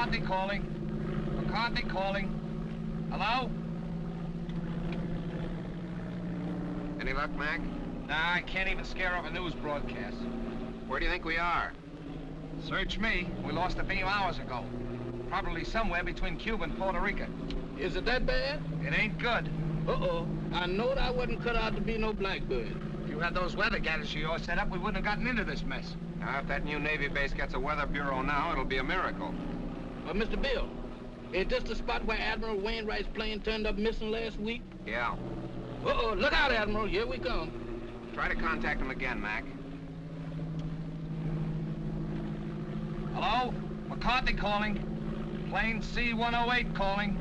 McCarthy calling. McCarthy calling. Hello? Any luck, Mac? Nah, I can't even scare off a news broadcast. Where do you think we are? Search me. We lost a few hours ago. Probably somewhere between Cuba and Puerto Rico. Is it that bad? It ain't good. Uh-oh. I know I wasn't cut out to be no blackbird. If you had those weather gadgets of yours set up, we wouldn't have gotten into this mess. Now, if that new Navy base gets a weather bureau now, it'll be a miracle. Mr. Bill, is this the spot where Admiral Wainwright's plane turned up missing last week? Yeah. Uh-oh, look out, Admiral. Here we come. Try to contact him again, Mac. Hello? McCarthy calling. Plane C-108 calling.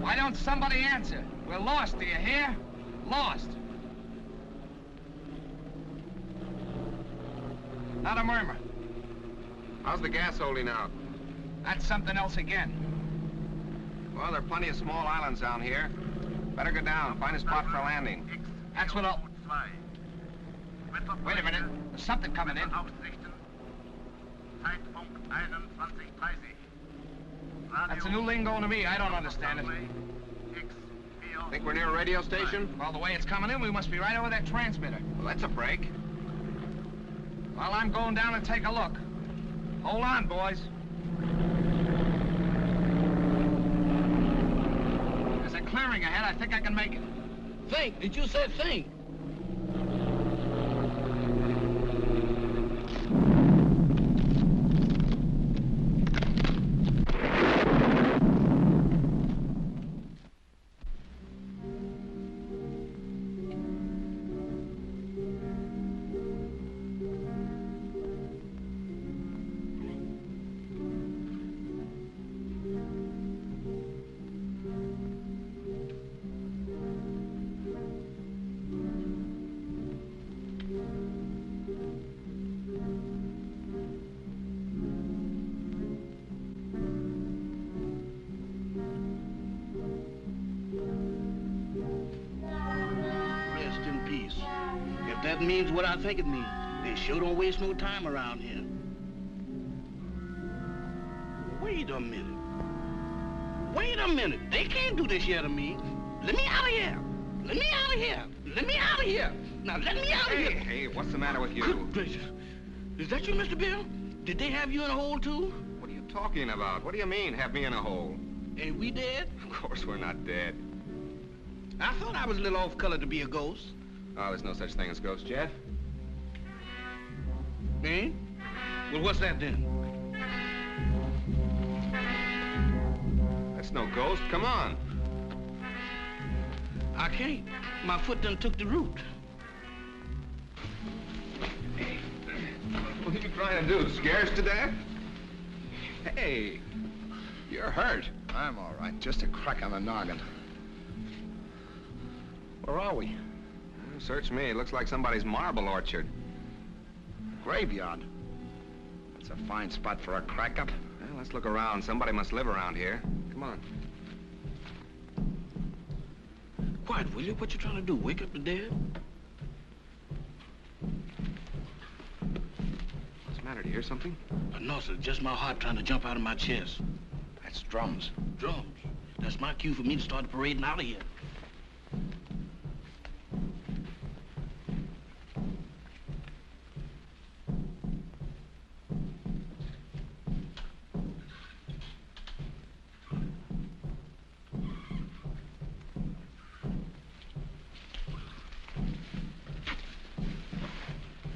Why don't somebody answer? We're lost, do you hear? Lost. Not a murmur. How's the gas holding out? That's something else again. Well, there are plenty of small islands down here. Better go down, find a spot for landing. That's what I'll... Wait a minute. There's something coming in. That's a new lingo to me. I don't understand it. Think we're near a radio station? Well, the way it's coming in, we must be right over that transmitter. Well, that's a break. Well, I'm going down and take a look. Hold on, boys. There's a clearing ahead. I think I can make it. Think? Did you say think? That means what I think it means. They sure don't waste no time around here. Wait a minute. Wait a minute. They can't do this here to me. Let me out of here. Let me out of here. Let me out of here. Now let me out of here. Hey, what's the matter with you? Good gracious. Is that you, Mr. Bill? Did they have you in a hole, too? What are you talking about? What do you mean, have me in a hole? Ain't we dead? Of course we're not dead. I thought I was a little off color to be a ghost. Oh, there's no such thing as ghosts, Jeff. Eh? Well, what's that then? That's no ghost. Come on. I can't. My foot done took the root. What are you trying to do? Scare us to death? Hey, you're hurt. I'm all right. Just a crack on the noggin. Where are we? Search me. It looks like somebody's marble orchard. Graveyard. That's a fine spot for a crack-up. Well, let's look around. Somebody must live around here. Come on. Quiet, will you? What you trying to do? Wake up the dead? What's the matter? Do you hear something? No, sir. Just my heart trying to jump out of my chest. That's drums. Drums? That's my cue for me to start parading out of here.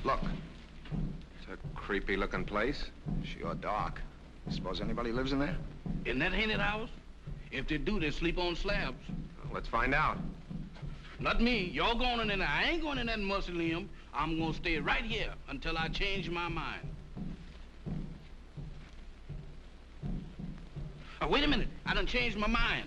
Look. It's a creepy-looking place. Sure dark. Suppose anybody lives in there? Isn't that haunted house? If they do, they sleep on slabs. Well, let's find out. Not me. Y'all going in there. I ain't going in that mausoleum. I'm gonna stay right here until I change my mind. Oh, wait a minute. I done changed my mind.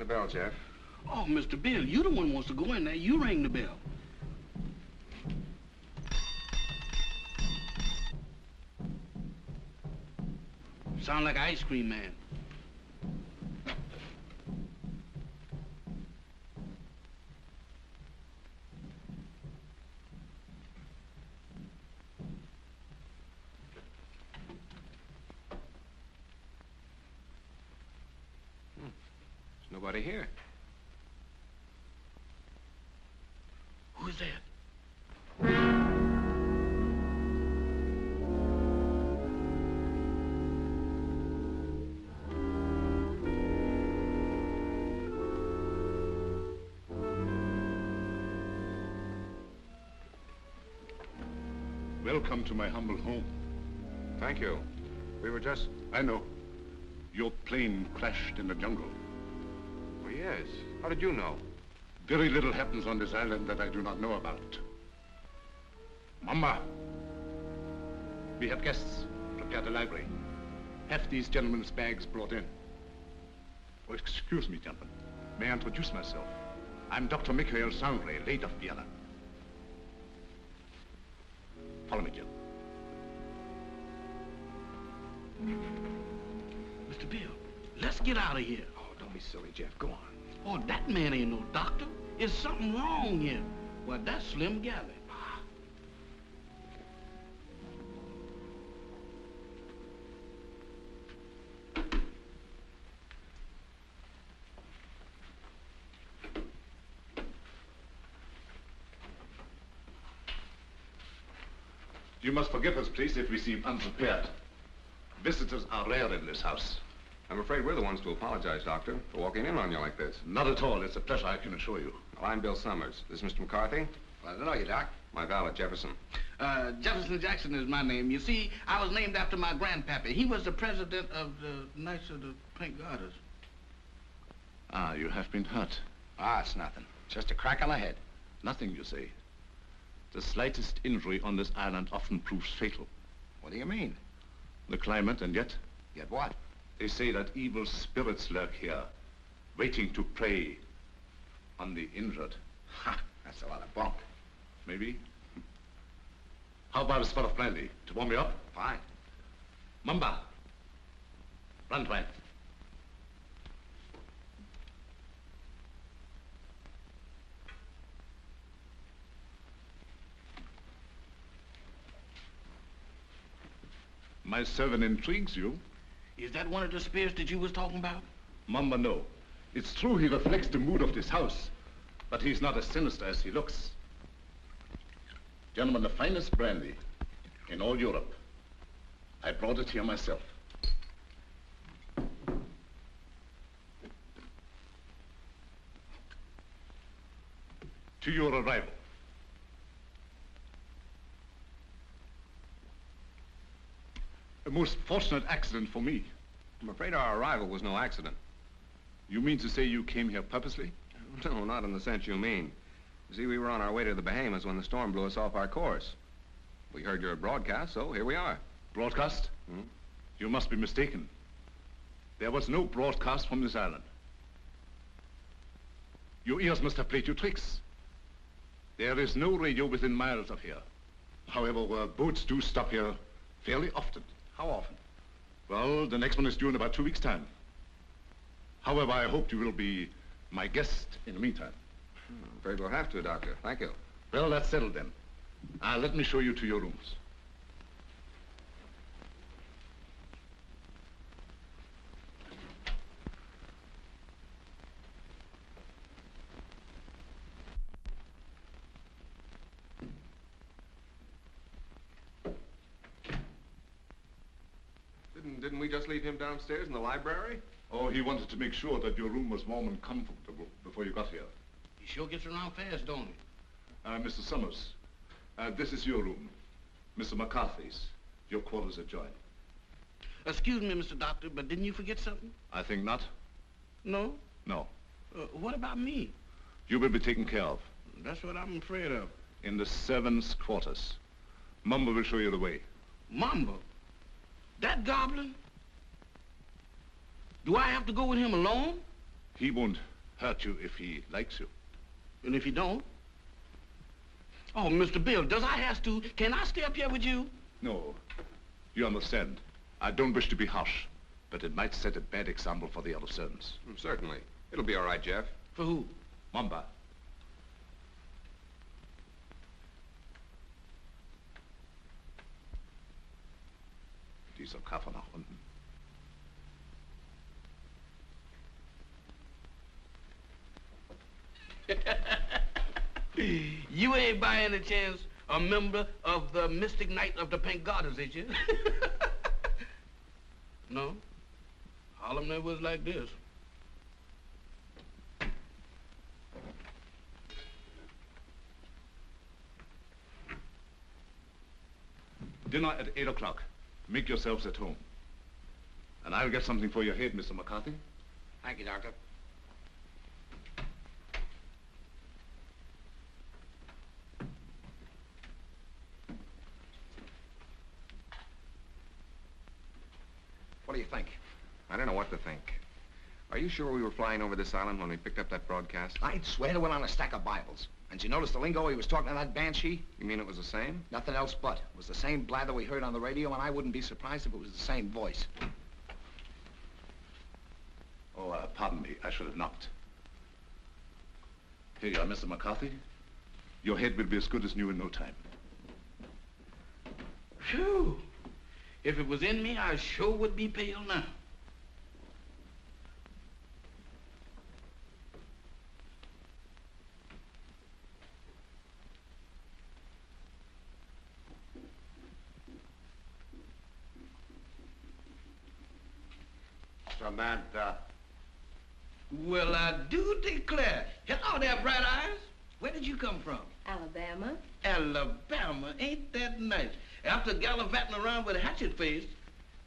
bell, Jeff. Oh, Mr. Bill, you the one who wants to go in there. You ring the bell. Sound like an ice cream man. There's nobody here. Who's that? Welcome to my humble home. Thank you. We were just... I know. Your plane crashed in the jungle. Oh, yes. How did you know? Very little happens on this island that I do not know about. Mama, we have guests. Prepare the library. Have these gentlemen's bags brought in. Oh, excuse me, gentlemen. May I introduce myself? I'm Dr. Sangre, late of Vienna. Follow me, Jim. Mr. Bill, let's get out of here. Oh, don't be silly, Jeff. Go on. Oh, that man ain't no doctor. There's something wrong here. Well, that's Slim Galley. You must forgive us, please, if we seem unprepared. Visitors are rare in this house. I'm afraid we're the ones to apologize, Doctor, for walking in on you like this. Not at all. It's a pleasure, I can assure you. Well, I'm Bill Summers. This is Mr. McCarthy. Well, I don't know you, Doc. My valet, Jefferson. Jefferson Jackson is my name. You see, I was named after my grandpappy. He was the president of the Knights of the Pink Garters. Ah, you have been hurt. Ah, it's nothing. Just a crack on the head. Nothing, you say. The slightest injury on this island often proves fatal. What do you mean? The climate, and yet, Yet what? they say that evil spirits lurk here, waiting to prey on the injured. Ha! That's a lot of bunk. Maybe. How about a spot of brandy to warm you up? Fine. Mamba. Brandwein. My servant intrigues you. Is that one of the spirits that you was talking about? Mamba, no. It's true he reflects the mood of this house, but he's not as sinister as he looks. Gentlemen, the finest brandy in all Europe. I brought it here myself. To your arrival. A most fortunate accident for me. I'm afraid our arrival was no accident. You mean to say you came here purposely? No, not in the sense you mean. You see, we were on our way to the Bahamas when the storm blew us off our course. We heard your broadcast, so here we are. Broadcast? Hmm? You must be mistaken. There was no broadcast from this island. Your ears must have played you tricks. There is no radio within miles of here. However, boats do stop here fairly often. How often? Well, the next one is due in about 2 weeks' time. However, I hope you will be my guest in the meantime. I'm afraid we'll have to, Doctor. Thank you. Well, that's settled then. Let me show you to your rooms. Didn't we just leave him downstairs in the library? Oh, he wanted to make sure that your room was warm and comfortable before you got here. He sure gets around fast, don't he? Mr. Summers, this is your room. Mr. McCarthy's. Your quarters adjoin. Excuse me, Mr. Doctor, but didn't you forget something? I think not. No? No. What about me? You will be taken care of. That's what I'm afraid of. In the servants' quarters. Mumba will show you the way. Mamba? That goblin? Do I have to go with him alone? He won't hurt you if he likes you. And if he don't? Oh, Mr. Bill, does I have to? Can I stay up here with you? No. You understand. I don't wish to be harsh, but it might set a bad example for the other servants. Certainly. It'll be all right, Jeff. For who? Mamba. Dieser Kaffer nach unten. You ain't by any chance a member of the Mystic Knight of the Pink Goddess, is you? No? Harlem never was like this. Dinner at 8 o'clock. Make yourselves at home. And I'll get something for your head, Mr. McCarthy. Thank you, Doctor. What do you think? I don't know what to think. Are you sure we were flying over this island when we picked up that broadcast? I'd swear to it on a stack of Bibles. And you notice the lingo he was talking to that banshee? You mean it was the same? Nothing else but. It was the same blather we heard on the radio, and I wouldn't be surprised if it was the same voice. Oh, pardon me. I should have knocked. Here you are, Mr. McCarthy. Your head will be as good as new in no time. Phew. If it was in me, I sure would be pale now. Samantha. Well, I do declare. Hello there, Bright Eyes. Where did you come from? Alabama. Alabama. Ain't that nice? After gallivanting around with a hatchet face,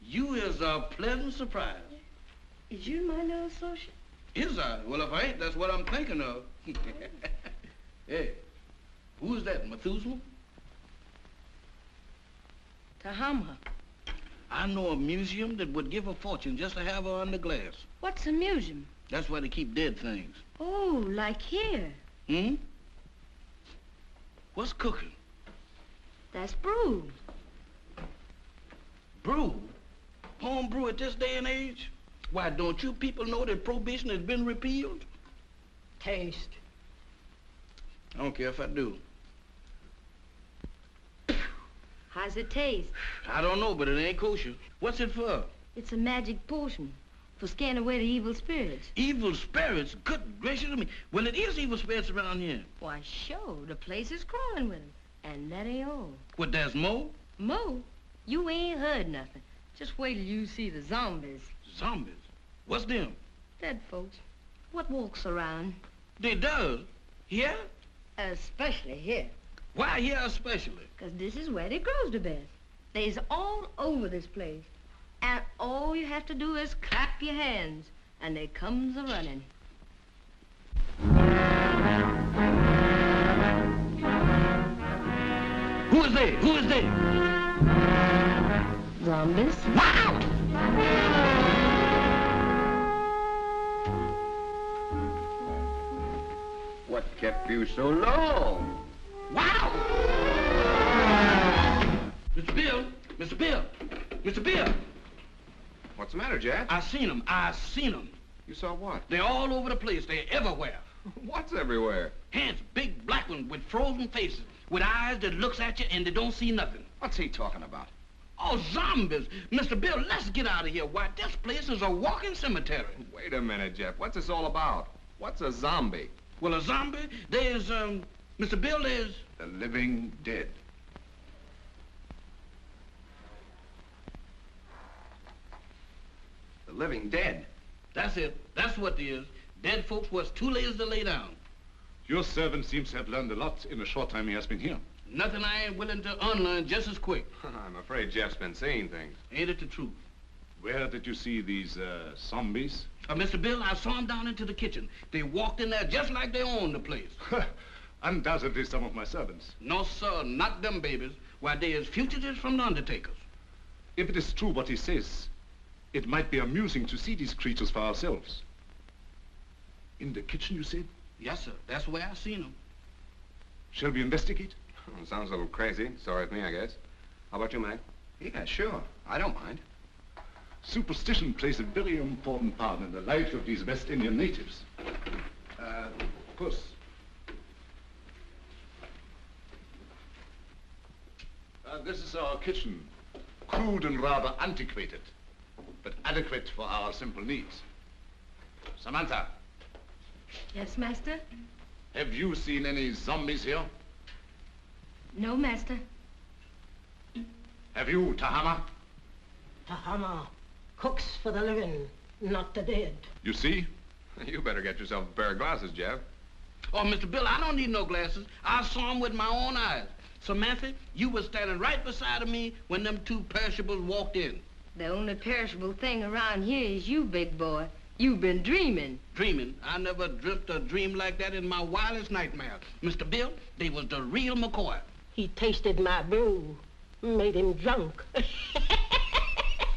you is a pleasant surprise. Is you my new associate? Is I? Well, if I ain't, that's what I'm thinking of. Hey, who is that, Methuselah? Tahama. I know a museum that would give a fortune just to have her under glass. What's a museum? That's where they keep dead things. Oh, like here. Hmm? What's cooking? That's brew. Brew? Home brew at this day and age? Why, don't you people know that prohibition has been repealed? Taste. I don't care if I do. How's it taste? I don't know, but it ain't kosher. What's it for? It's a magic potion for scaring away the evil spirits. Evil spirits? Good gracious of me. Well, it is evil spirits around here. Why, sure, the place is crawling with them. And that ain't all. What, there's more? Mo, you ain't heard nothing. Just wait till you see the zombies. Zombies? What's them? Dead folks. What walks around? They does? Here? Especially here. Why here especially? 'Cause this is where they grows the best. They's all over this place. And all you have to do is clap your hands, and they comes a-running. Who is they? Who is they? Zombies. Wow! What kept you so long? Wow! Mr. Bill! Mr. Bill! Mr. Bill! What's the matter, Jeff? I seen them. I seen them. You saw what? They're all over the place. They're everywhere. What's everywhere? Hands, big black ones with frozen faces, with eyes that looks at you and they don't see nothing. What's he talking about? Oh, zombies! Mr. Bill, let's get out of here. Why, this place is a walking cemetery. Wait a minute, Jeff. What's this all about? What's a zombie? Well, a zombie, there's, Mr. Bill, there's... The living dead. The living dead. That's it. That's what it is. Dead folks was too lazy to lay down. Your servant seems to have learned a lot in the short time he has been here. Nothing I ain't willing to unlearn just as quick. I'm afraid Jeff's been seeing things. Ain't it the truth? Where did you see these, zombies? Mr. Bill, I saw them down into the kitchen. They walked in there just like they owned the place. Undoubtedly some of my servants. No, sir, not them babies. Why, they is fugitives from the undertakers. If it is true what he says, it might be amusing to see these creatures for ourselves. In the kitchen, you said? Yes, sir. That's where I seen him. Shall we investigate? Sounds a little crazy. Sorry with me, I guess. How about you, Mac? Yeah, sure. I don't mind. Superstition plays a very important part in the life of these West Indian natives. Puss. This is our kitchen. Crude and rather antiquated, but adequate for our simple needs. Samantha, Yes, master? have you seen any zombies here? No, master. Have you, Tahama? Tahama cooks for the living, not the dead. You see? You better get yourself a pair of glasses, Jeff. Oh, Mr. Bill, I don't need no glasses. I saw him with my own eyes. Samantha, you was standing right beside of me when them two perishables walked in. The only perishable thing around here is you, big boy. You've been dreaming. Dreaming? I never dreamt a dream like that in my wildest nightmare. Mr. Bill, they was the real McCoy. He tasted my brew, made him drunk.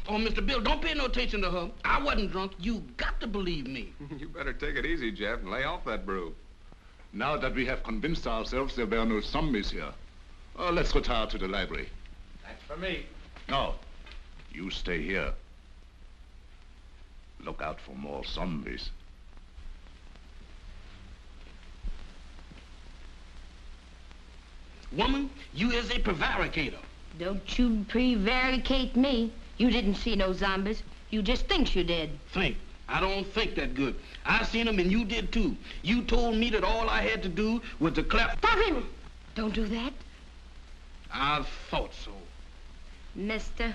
Oh, Mr. Bill, don't pay no attention to her. I wasn't drunk. You got to believe me. You better take it easy, Jeff, and lay off that brew. Now that we have convinced ourselves there were no zombies here, let's retire to the library. That's for me. No, you stay here. Look out for more zombies. Woman, you is a prevaricator. Don't you prevaricate me. You didn't see no zombies. You just thinks you did. Think. I don't think that good. I seen them and you did too. You told me that all I had to do was to clap. Stop him! Don't do that. I thought so. Mister,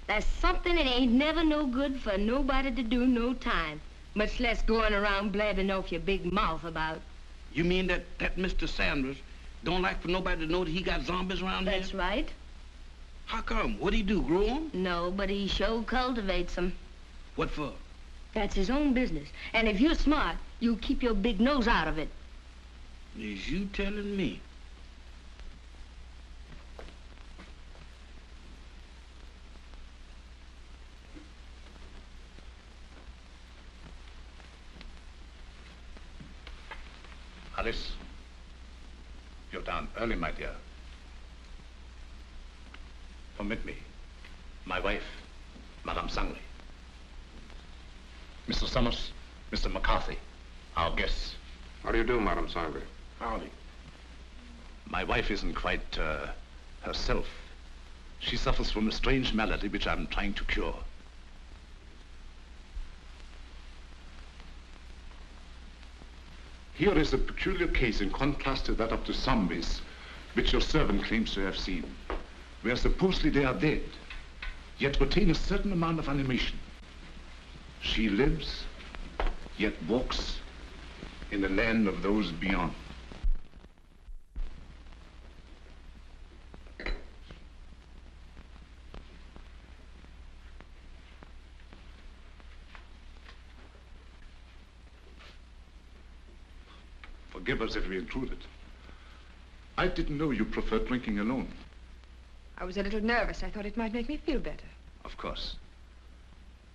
there's something that ain't never no good for nobody to do no time. Much less going around blabbing off your big mouth about. You mean that Mr. Sanders don't like for nobody to know that he got zombies around here? That's right. How come? What'd he do, grow 'em? No, but he sure cultivates them. What for? That's his own business. And if you're smart, you'll keep your big nose out of it. Is you telling me? Alice, you're down early, my dear. Permit me. My wife, Madame Sangre. Mr. Summers, Mr. McCarthy, our guests. How do you do, Madame Sangre? Howdy. My wife isn't quite, herself. She suffers from a strange malady which I'm trying to cure. Here is a peculiar case in contrast to that of the zombies, which your servant claims to have seen, where supposedly they are dead, yet retain a certain amount of animation. She lives, yet walks in the land of those beyond. Forgive us if we intruded. I didn't know you preferred drinking alone. I was a little nervous. I thought it might make me feel better. Of course.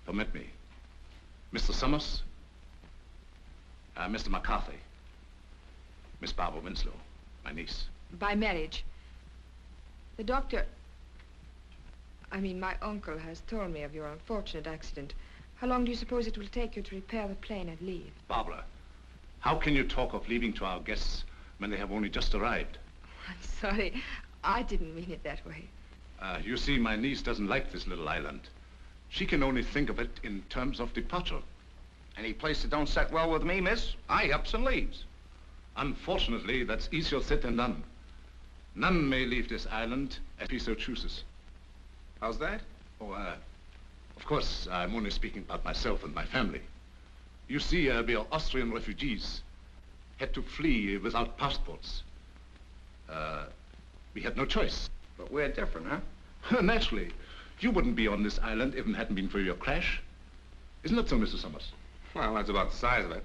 Permit me. Mr. Summers, Mr. McCarthy, Miss Barbara Winslow, my niece. By marriage. The doctor... my uncle has told me of your unfortunate accident. How long do you suppose it will take you to repair the plane and leave? Barbara, how can you talk of leaving to our guests when they have only just arrived? I'm sorry. I didn't mean it that way. You see, my niece doesn't like this little island. She can only think of it in terms of departure. Any place that don't set well with me, miss, I ups and leaves. Unfortunately, that's easier said than done. None may leave this island if he so chooses. How's that? Oh, of course, I'm only speaking about myself and my family. You see, we are Austrian refugees. Had to flee without passports. We had no choice. But we're different, huh? Naturally. You wouldn't be on this island if it hadn't been for your crash. Isn't that so, Mr. Summers? Well, that's about the size of it.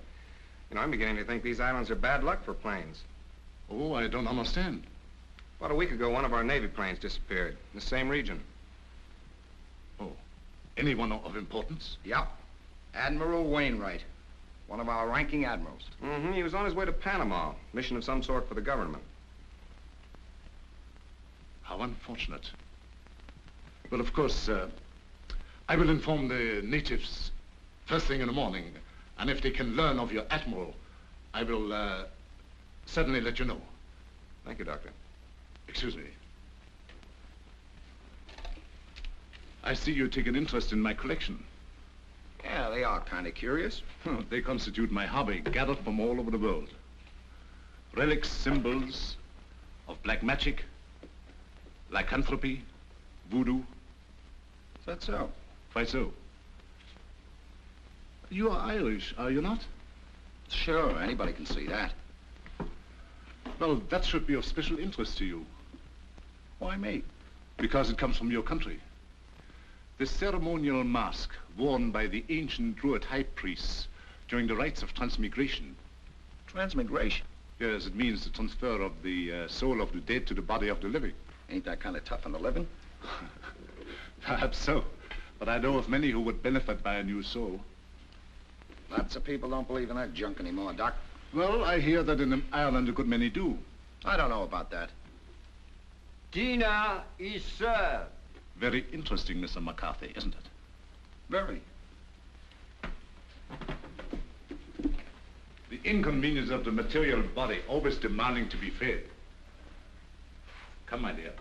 You know, I'm beginning to think these islands are bad luck for planes. Oh, I don't understand. About a week ago, one of our Navy planes disappeared in the same region. Oh, anyone of importance? Yep. Admiral Wainwright. One of our ranking admirals. Mm-hmm. He was on his way to Panama. Mission of some sort for the government. How unfortunate. Well, of course, I will inform the natives first thing in the morning. And if they can learn of your admiral, I will certainly let you know. Thank you, Doctor. Excuse me. I see you take an interest in my collection. Yeah, they are kind of curious. They constitute my hobby, gathered from all over the world. Relics, symbols of black magic, lycanthropy, voodoo. Is that so? Quite so. You are Irish, are you not? Sure, anybody can see that. Well, that should be of special interest to you. Why me? Because it comes from your country. The ceremonial mask worn by the ancient Druid high priests during the rites of transmigration. Transmigration? Yes, it means the transfer of the soul of the dead to the body of the living. Ain't that kind of tough on the living? Perhaps so. But I know of many who would benefit by a new soul. Lots of people don't believe in that junk anymore, Doc. Well, I hear that in Ireland a good many do. I don't know about that. Dinner is served. Very interesting, Mr. McCarthy, isn't it? Very. The inconvenience of the material body always demanding to be fed. Come, my dear.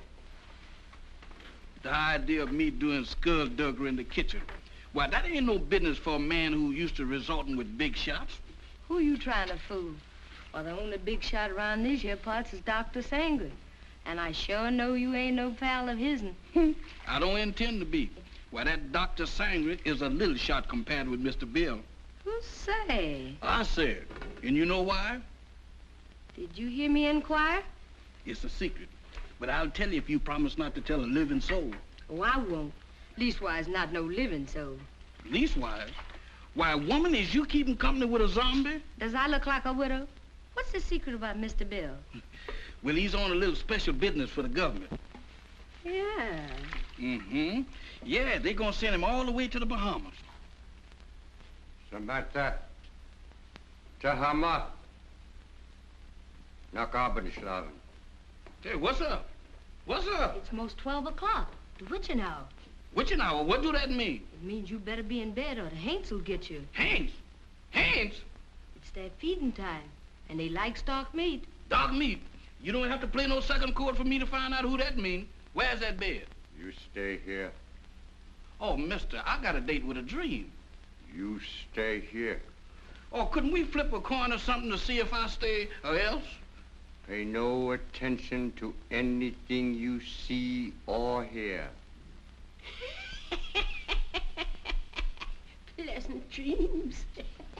The idea of me doing skullduggery in the kitchen. Why, that ain't no business for a man who used to resorting with big shots. Who you trying to fool? Well, the only big shot around these here parts is Dr. Sangre. And I sure know you ain't no pal of his'n. I don't intend to be. Why, that Dr. Sangre is a little shot compared with Mr. Bill. Who say? I said. And you know why? Did you hear me inquire? It's a secret. But I'll tell you if you promise not to tell a living soul. Oh, I won't. Leastwise, not no living soul. Leastwise? Why, woman, is you keeping company with a zombie? Does I look like a widow? What's the secret about Mr. Bill? Well, he's on a little special business for the government. Yeah. Mm-hmm. Yeah, they're gonna send him all the way to the Bahamas. Samantha. Tahama. Nakabanislaven. Hey, what's up? What's up? It's most 12 o'clock. The witching hour. Witching hour? What do that mean? It means you better be in bed or the Haints will get you. Haints? Haints? It's their feeding time, and they like stock meat. Dog meat? You don't have to play no second chord for me to find out who that means. Where's that bed? You stay here. Oh, mister, I got a date with a dream. You stay here. Oh, couldn't we flip a coin or something to see if I stay or else? Pay no attention to anything you see or hear. Pleasant dreams.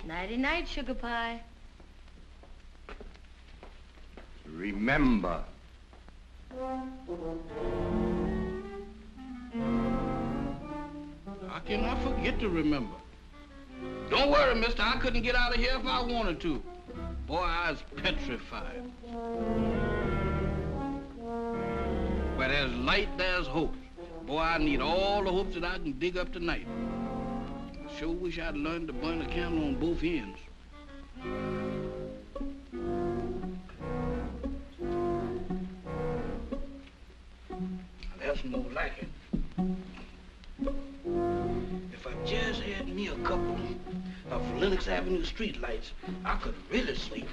Nighty-night, sugar pie. Remember. How can I forget to remember? Don't worry, mister. I couldn't get out of here if I wanted to. Boy, I was petrified. Where there's light, there's hope. Boy, I need all the hopes that I can dig up tonight. I sure wish I'd learned to burn a candle on both ends. That's more like it. If I just had me a couple of Lenox Avenue streetlights, I could really sleep.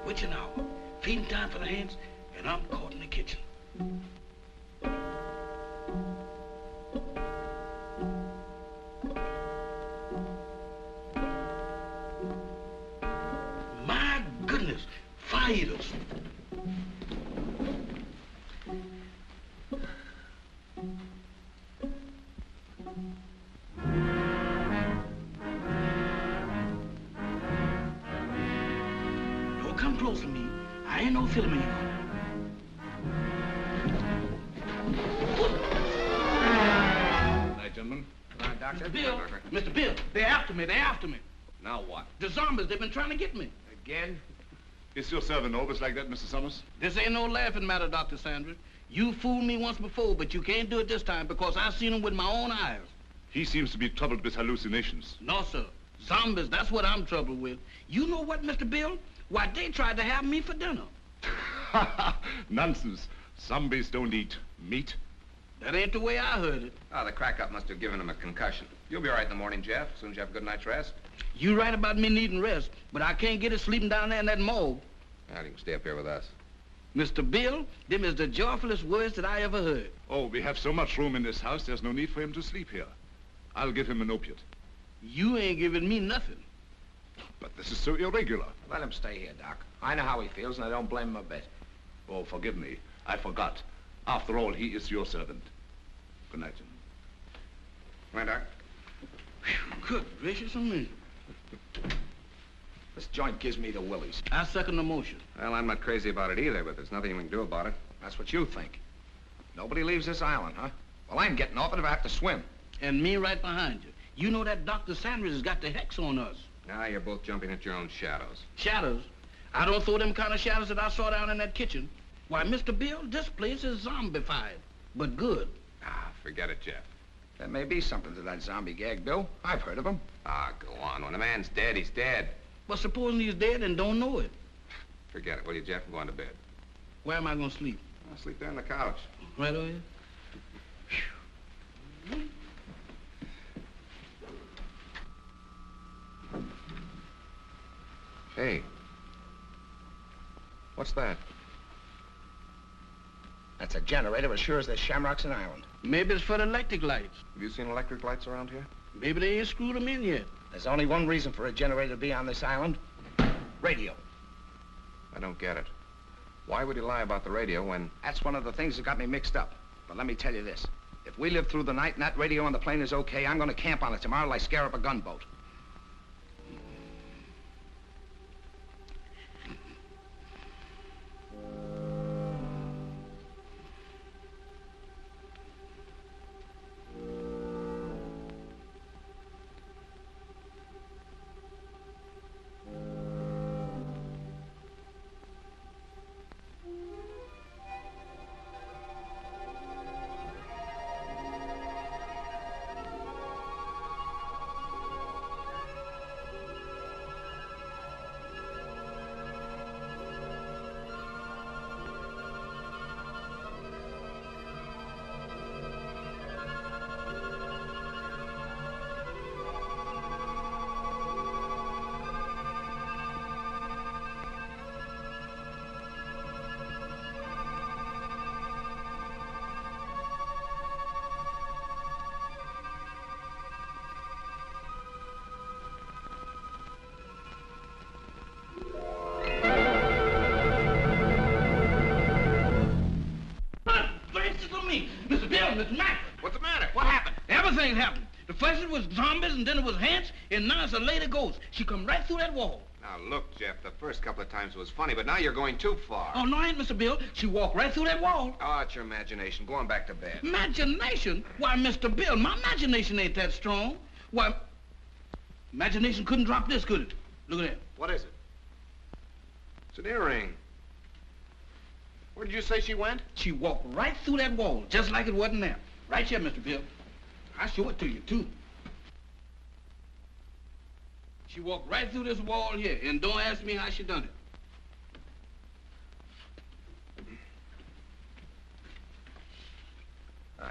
Witching hour, feeding time for the hands, and I'm caught in the kitchen. My goodness, fire eaters. Don't come close to me. I ain't no film anymore. Night, gentlemen. Doctor. Bill, Mr. Bill, they're after me, they're after me. Now what? The zombies, they've been trying to get me. Again? Is your servant always like that, Mr. Summers? This ain't no laughing matter, Dr. Sangre. You fooled me once before, but you can't do it this time because I've seen him with my own eyes. He seems to be troubled with hallucinations. No, sir. Zombies, that's what I'm troubled with. You know what, Mr. Bill? Why, they tried to have me for dinner. Nonsense. Zombies don't eat meat. That ain't the way I heard it. Oh, the crack-up must have given him a concussion. You'll be all right in the morning, Jeff, as soon as you have a good night's rest. You right about me needing rest, but I can't get it sleeping down there in that morgue. Now, you can stay up here with us. Mr. Bill, them is the joyfulest words that I ever heard. Oh, we have so much room in this house, there's no need for him to sleep here. I'll give him an opiate. You ain't giving me nothing. But this is so irregular. Let him stay here, Doc. I know how he feels, and I don't blame him a bit. Oh, forgive me. I forgot. After all, he is your servant. Good night, gentlemen. Come on, Doc. Good gracious of me. This joint gives me the willies. I second the motion. Well, I'm not crazy about it either, but there's nothing we can do about it. That's what you think. Nobody leaves this island, huh? Well, I'm getting off it if I have to swim. And me right behind you. You know that Dr. Sangre has got the hex on us. Now you're both jumping at your own shadows. Shadows? I don't throw them kind of shadows that I saw down in that kitchen. Why, Mr. Bill, this place is zombified, but good. Ah, forget it, Jeff. There may be something to that zombie gag, Bill. I've heard of them. Ah, go on. When a man's dead, he's dead. But supposing he's dead and don't know it. Forget it, will you, Jeff? I'm going to bed. Where am I going to sleep? I'll sleep there on the couch. Right over here? Hey. What's that? That's a generator as sure as there's shamrocks in Ireland. Maybe it's for the electric lights. Have you seen electric lights around here? Maybe they ain't screwed them in yet. There's only one reason for a generator to be on this island. Radio. I don't get it. Why would he lie about the radio when... That's one of the things that got me mixed up. But let me tell you this. If we live through the night and that radio on the plane is okay, I'm going to camp on it tomorrow like scare up a gunboat. What's the matter? What happened? Everything happened. The first it was zombies, and then it was ants, and now it's a lady ghost. She come right through that wall. Now, look, Jeff, the first couple of times was funny, but now you're going too far. Oh, no, I ain't, Mr. Bill. She walked right through that wall. Oh, it's your imagination. Go on back to bed. Imagination? Why, Mr. Bill, my imagination ain't that strong. Why, imagination couldn't drop this, could it? Look at that. What is it? It's an earring. Where did you say she went? She walked right through that wall, just like it wasn't there. Right here, Mr. Bill. I'll show it to you, too. She walked right through this wall here, and don't ask me how she done it.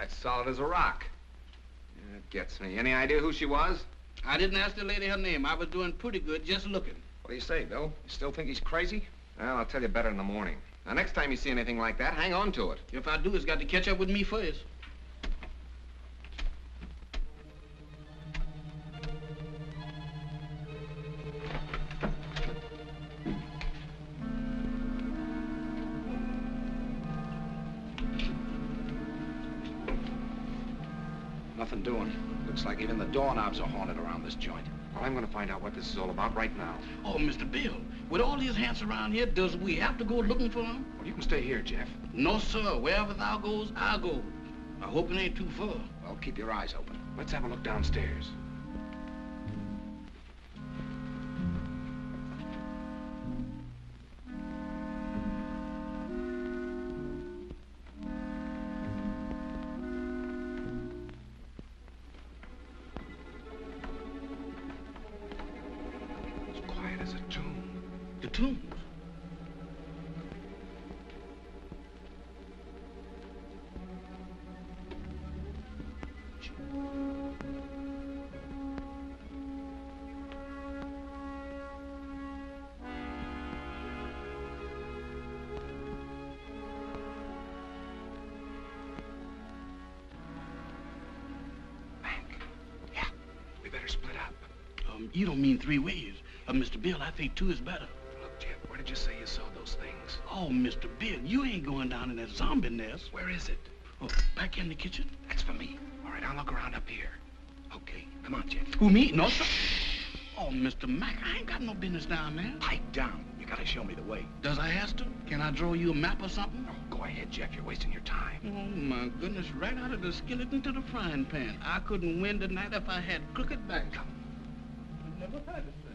It's solid as a rock. Yeah, it gets me. Any idea who she was? I didn't ask the lady her name. I was doing pretty good just looking. What do you say, Bill? You still think he's crazy? Well, I'll tell you better in the morning. Now, next time you see anything like that, hang on to it. If I do, it's got to catch up with me first. Nothing doing. Looks like even the doorknobs are haunted around this joint. Well, I'm going to find out what this is all about right now. Oh, Mr. Bill, with all these hands around here, does we have to go looking for them? Well, you can stay here, Jeff. No, sir. Wherever thou goes, I'll go. I hope it ain't too far. Well, keep your eyes open. Let's have a look downstairs. tombs. Split up. You don't mean 3 ways. Mr. Bill, I think 2 is better. Look, Jeff, where did you say you saw those things? Oh, Mr. Bill, you ain't going down in that zombie nest. Where is it? Oh, back in the kitchen? That's for me. All right, I'll look around up here. Okay, come on, Jeff. Who, me? No, sir. Oh, Mr. Mac, I ain't got no business down there. Pipe down. You gotta show me the way. Does I have to? Can I draw you a map or something? Oh, go ahead, Jeff. You're wasting your time. Oh, my goodness, right out of the skillet into the frying pan. I couldn't win tonight if I had crooked back. Come. Never had it, sir.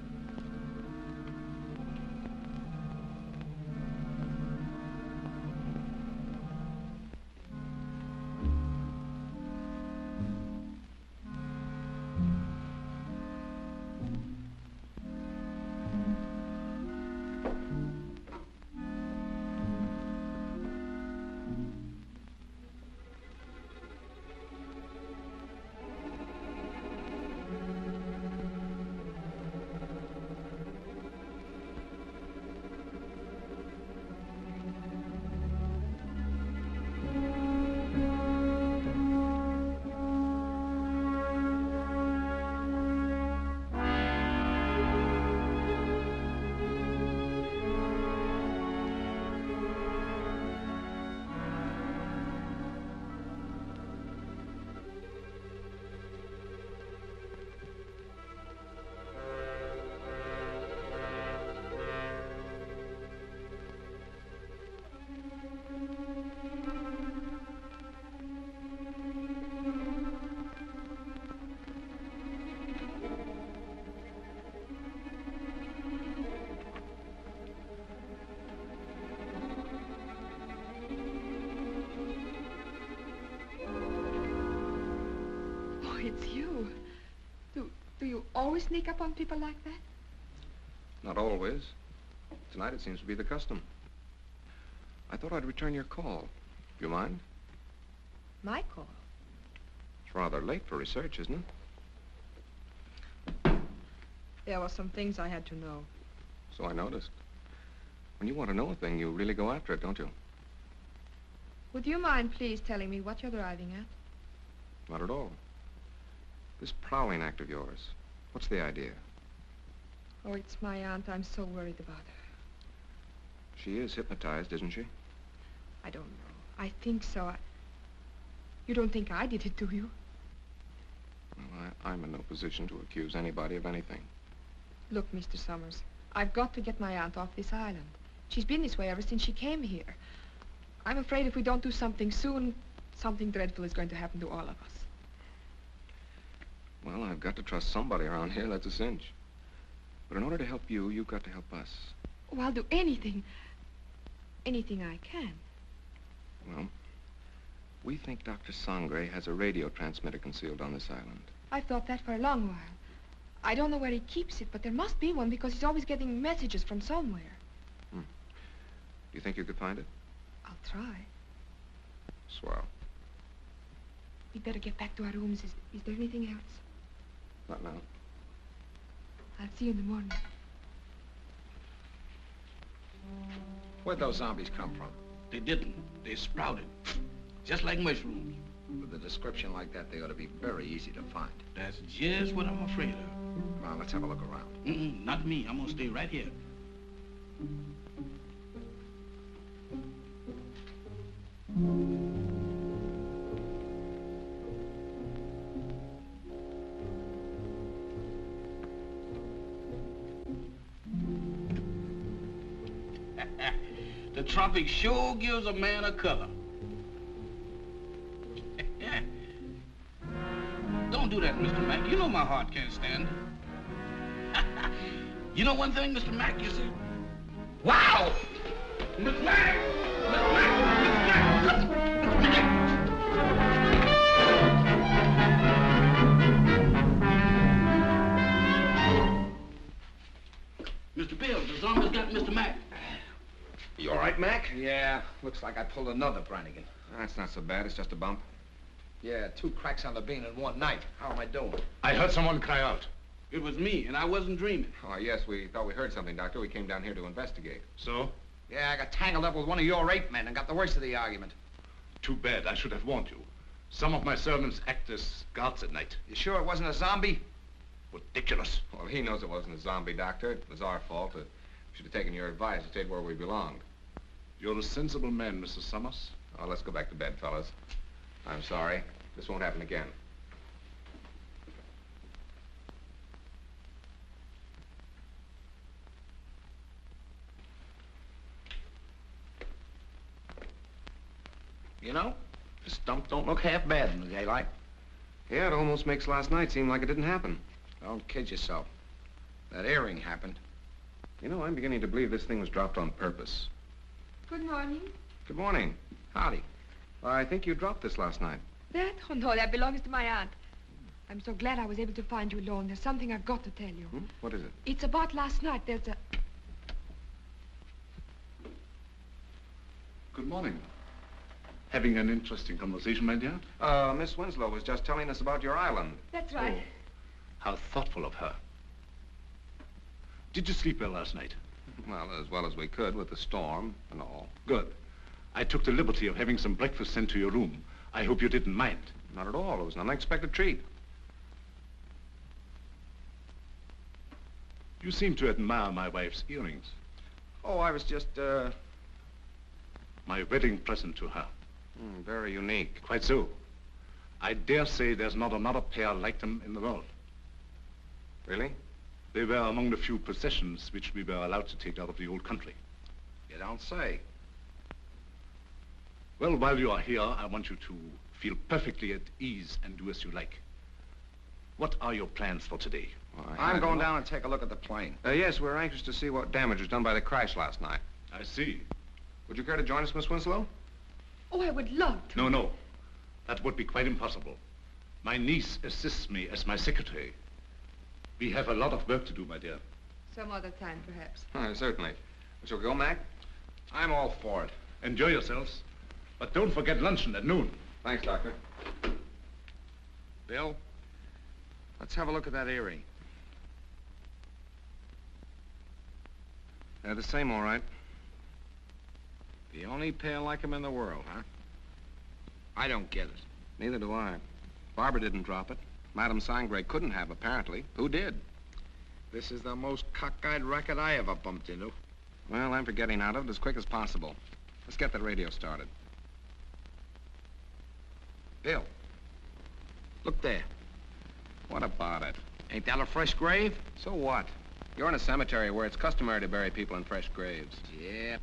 It's you. Do you always sneak up on people like that? Not always. Tonight it seems to be the custom. I thought I'd return your call. Do you mind? My call? It's rather late for research, isn't it? There were some things I had to know. So I noticed. When you want to know a thing, you really go after it, don't you? Would you mind please telling me what you're driving at? Not at all. This prowling act of yours, what's the idea? Oh, it's my aunt. I'm so worried about her. She is hypnotized, isn't she? I don't know. I think so. You don't think I did it, do you? Well, I'm in no position to accuse anybody of anything. Look, Mr. Summers, I've got to get my aunt off this island. She's been this way ever since she came here. I'm afraid if we don't do something soon, something dreadful is going to happen to all of us. Well, I've got to trust somebody around here, that's a cinch. But in order to help you, you've got to help us. Oh, I'll do anything. Anything I can. Well, we think Dr. Sangre has a radio transmitter concealed on this island. I've thought that for a long while. I don't know where he keeps it, but there must be one because he's always getting messages from somewhere. Do you think you could find it? I'll try. Swell. We'd better get back to our rooms. Is there anything else? Not now. I'll see you in the morning. Where'd those zombies come from? They didn't. They sprouted. Just like mushrooms. With a description like that, they ought to be very easy to find. That's just what I'm afraid of. Come on, let's have a look around. Not me. I'm gonna stay right here. The tropic sure gives a man a color. Don't do that, Mr. Mack. You know my heart can't stand it. You know one thing, Mr. Mack, you see? Wow! Mr. Mack! Mr. Mack! Mr. Mack! Mr. Bill, the Summers got Mr. Mack. You all right, Mac? Yeah, looks like I pulled another Brannigan. That's not so bad. It's just a bump. Yeah, 2 cracks on the bean in one night. How am I doing? I heard someone cry out. It was me, and I wasn't dreaming. Oh, yes, we thought we heard something, Doctor. We came down here to investigate. So? Yeah, I got tangled up with one of your 8 men and got the worst of the argument. Too bad. I should have warned you. Some of my servants act as guards at night. You sure it wasn't a zombie? Ridiculous. Well, he knows it wasn't a zombie, Doctor. It was our fault. We should have taken your advice and stayed where we belonged. You're a sensible man, Mr. Summers. Oh, let's go back to bed, fellas. I'm sorry. This won't happen again. You know, this dump don't look half bad in the daylight. Yeah, it almost makes last night seem like it didn't happen. Don't kid yourself. That earring happened. You know, I'm beginning to believe this thing was dropped on purpose. Good morning. Good morning. Howdy. I think you dropped this last night. That? Oh, no, that belongs to my aunt. I'm so glad I was able to find you alone. There's something I've got to tell you. Hmm? What is it? It's about last night. There's a... Good morning. Having an interesting conversation, my dear? Miss Winslow was just telling us about your island. That's right. Oh, how thoughtful of her. Did you sleep well last night? Well as we could with the storm and all. Good. I took the liberty of having some breakfast sent to your room. I hope you didn't mind. Not at all. It was an unexpected treat. You seem to admire my wife's earrings. Oh, I was just, My wedding present to her. very unique. Quite so. I dare say there's not another pair like them in the world. Really? They were among the few possessions which we were allowed to take out of the old country. You don't say. Well, while you are here, I want you to feel perfectly at ease and do as you like. What are your plans for today? Well, I'm going down and take a look at the plane. Yes, we're anxious to see what damage was done by the crash last night. I see. Would you care to join us, Miss Winslow? Oh, I would love to. No. That would be quite impossible. My niece assists me as my secretary. We have a lot of work to do, my dear. Some other time, perhaps. Certainly. Shall we go, Mac? I'm all for it. Enjoy yourselves. But don't forget luncheon at noon. Thanks, Doctor. Bill, let's have a look at that earring. They're the same, all right. The only pair like him in the world, huh? I don't get it. Neither do I. Barbara didn't drop it. Madame Sangre couldn't have, apparently. Who did? This is the most cockeyed racket I ever bumped into. Well, I'm for getting out of it as quick as possible. Let's get the radio started. Bill, look there. What about it? Ain't that a fresh grave? So what? You're in a cemetery where it's customary to bury people in fresh graves. Yeah,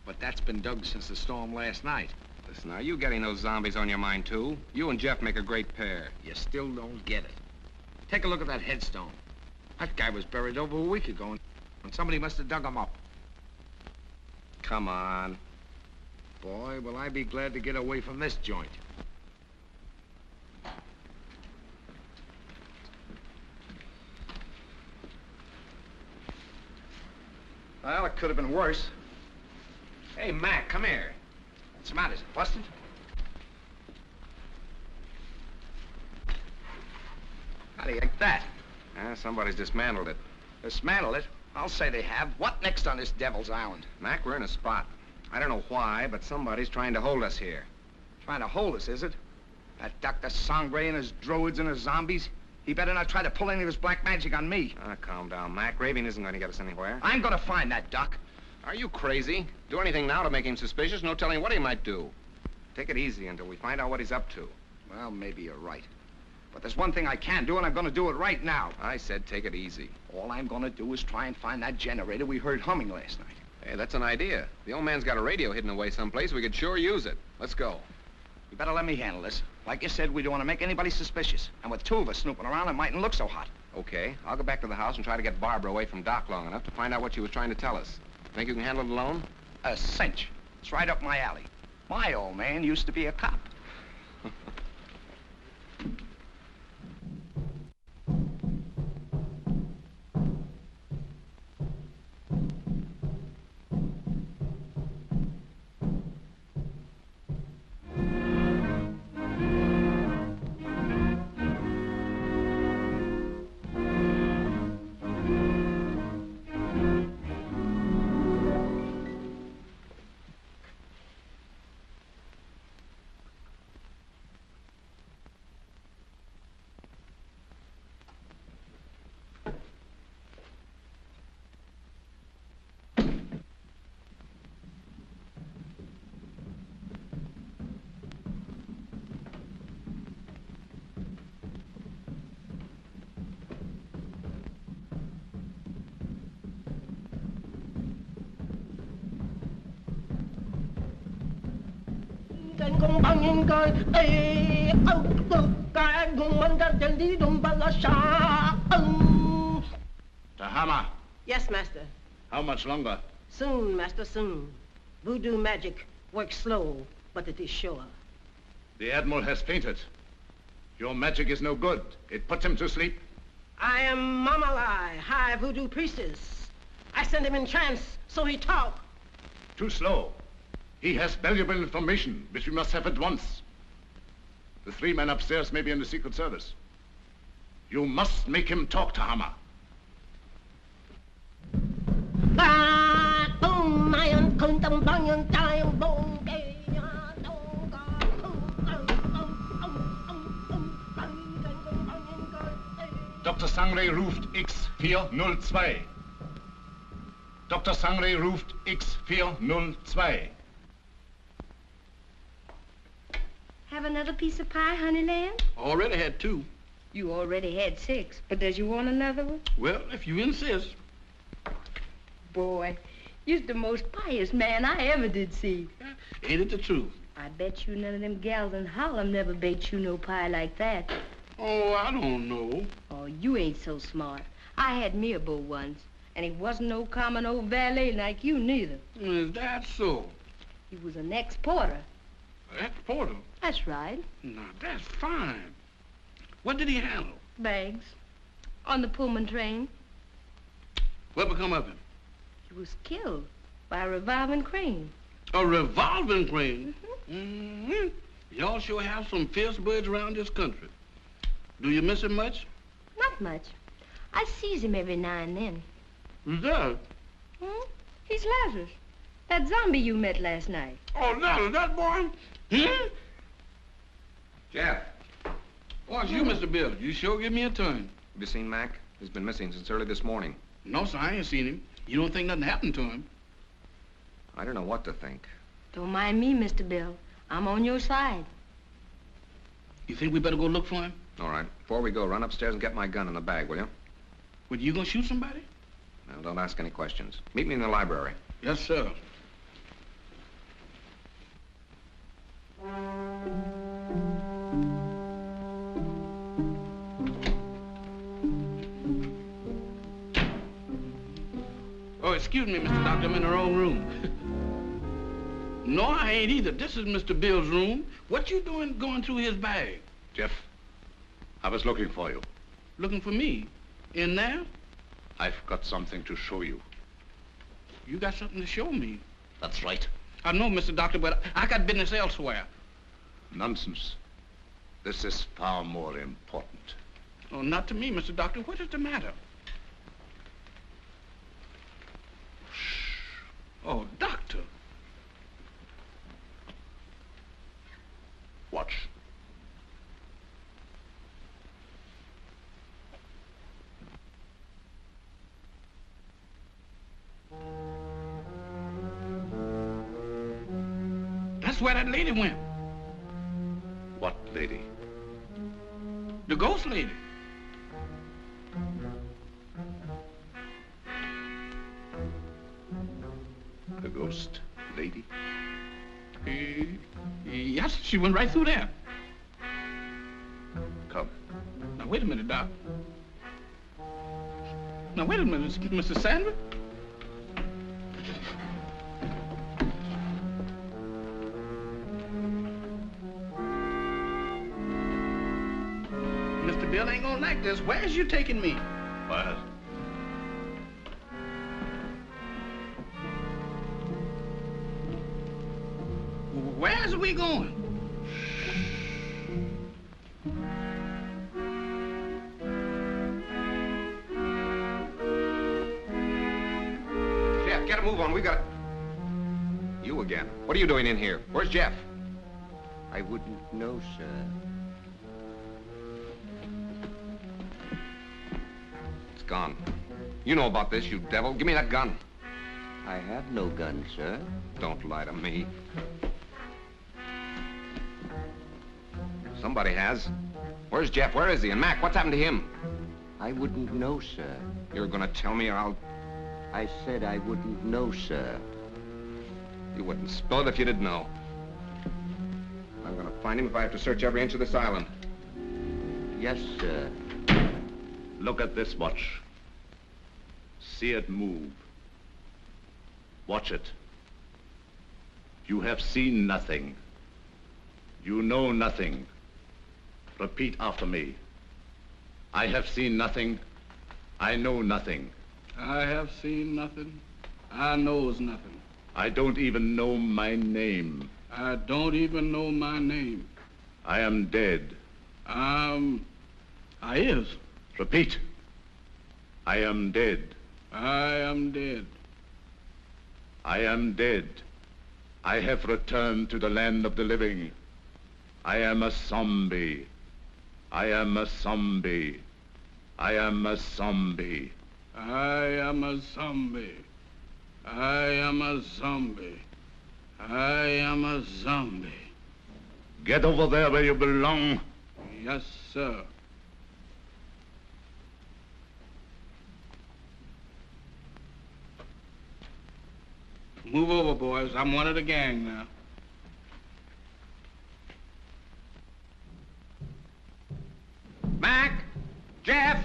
but that's been dug since the storm last night. Listen, are you getting those zombies on your mind, too? You and Jeff make a great pair. You still don't get it. Take a look at that headstone. That guy was buried over a week ago, and somebody must have dug him up. Come on. Boy, will I be glad to get away from this joint. Well, it could have been worse. Hey, Mac, come here. What's the matter? Is it busted? How do you like that? Somebody's dismantled it. Dismantle it? I'll say they have. What next on this Devil's Island? Mac, we're in a spot. I don't know why, but somebody's trying to hold us here. Trying to hold us, is it? That Dr. Sangre and his druids and his zombies? He better not try to pull any of his black magic on me. Calm down, Mac. Raving isn't going to get us anywhere. I'm gonna find that Doc. Are you crazy? Do anything now to make him suspicious? No telling what he might do. Take it easy until we find out what he's up to. Well, maybe you're right. But there's one thing I can do, and I'm gonna do it right now. I said take it easy. All I'm gonna do is try and find that generator we heard humming last night. Hey, that's an idea. The old man's got a radio hidden away someplace. We could sure use it. Let's go. You better let me handle this. Like you said, we don't want to make anybody suspicious. And with 2 of us snooping around, it mightn't look so hot. Okay. I'll go back to the house and try to get Barbara away from Doc long enough to find out what she was trying to tell us. Think you can handle it alone? A cinch. It's right up my alley. My old man used to be a cop. Tahama, Yes, master. how much longer? Soon, master, soon. Voodoo magic works slow, but it is sure. The Admiral has fainted. Your magic is no good. It puts him to sleep. I am Mamalai, high voodoo priestess. I send him in trance, so he talk. Too slow. He has valuable information, which we must have at once. The 3 men upstairs may be in the Secret Service. You must make him talk, Tahama. Dr. Sangre ruft X402. Dr. Sangre ruft X402. Have another piece of pie, honey lamb? Already had 2. You already had 6, but does you want another one? Well, if you insist. Boy, you're the most pious man I ever did see. Ain't it the truth? I bet you none of them gals in Harlem never baked you no pie like that. Oh, I don't know. Oh, you ain't so smart. I had me a beau once, and he wasn't no common old valet like you neither. Is that so? He was an ex-porter. Ex-porter? That's right. Now, that's fine. What did he handle? Bags. On the Pullman train. What become of him? He was killed by a revolving crane. A revolving crane? Mm-hmm. Y'all sure have some fierce birds around this country. Do you miss him much? Not much. I sees him every now and then. Who's that? He's Lazarus. That zombie you met last night. Oh, that boy? Hmm? Jeff, Oh, it's you, Mr. Bill. You sure give me a turn. have you seen Mac? He's been missing since early this morning. No, sir, I ain't seen him. You don't think nothing happened to him? I don't know what to think. Don't mind me, Mr. Bill. I'm on your side. You think we better go look for him? All right. Before we go, run upstairs and get my gun in the bag, will you? Well, you gonna shoot somebody? Well, don't ask any questions. Meet me in the library. Yes, sir. Oh, excuse me, Mr. Doctor. I'm in the wrong room. No, I ain't either. This is Mr. Bill's room. What you doing going through his bag? Jeff, I was looking for you. Looking for me? In there? I've got something to show you. You got something to show me. That's right. I know, Mr. Doctor, but I got business elsewhere. Nonsense. This is far more important. Oh, not to me, Mr. Doctor. What is the matter? Oh, Doctor. Watch. That's where that lady went. What lady? The ghost lady. The ghost lady? Yes, she went right through there. Come. Now, wait a minute, Doc. Now, wait a minute, Mr. Sandra. Mr. Bill ain't gonna like this. Where's you taking me? What? Where's we going? Jeff, get a move on. We got... You again. What are you doing in here? Where's Jeff? I wouldn't know, sir. It's gone. You know about this, you devil. Give me that gun. I have no gun, sir. Don't lie to me. Somebody has. Where's Jeff? Where is he? And Mac, what's happened to him? I wouldn't know, sir. You're gonna tell me or I'll... I said I wouldn't know, sir. You wouldn't spill it if you didn't know. I'm gonna find him if I have to search every inch of this island. Yes, sir. Look at this watch. See it move. Watch it. You have seen nothing. You know nothing. Repeat after me. I have seen nothing. I know nothing. I have seen nothing. I knows nothing. I don't even know my name. I don't even know my name. I am dead. I is. Repeat. I am dead. I am dead. I am dead. I have returned to the land of the living. I am a zombie. I am a zombie. I am a zombie. I am a zombie. I am a zombie. I am a zombie. Get over there where you belong. Yes, sir. Move over, boys. I'm one of the gang now. Mac! Jeff!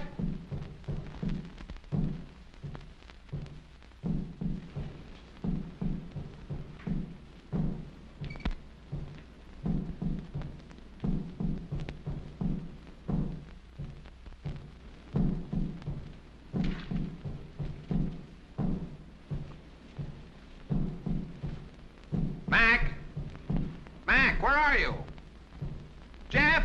Mac! Mac, where are you? Jeff!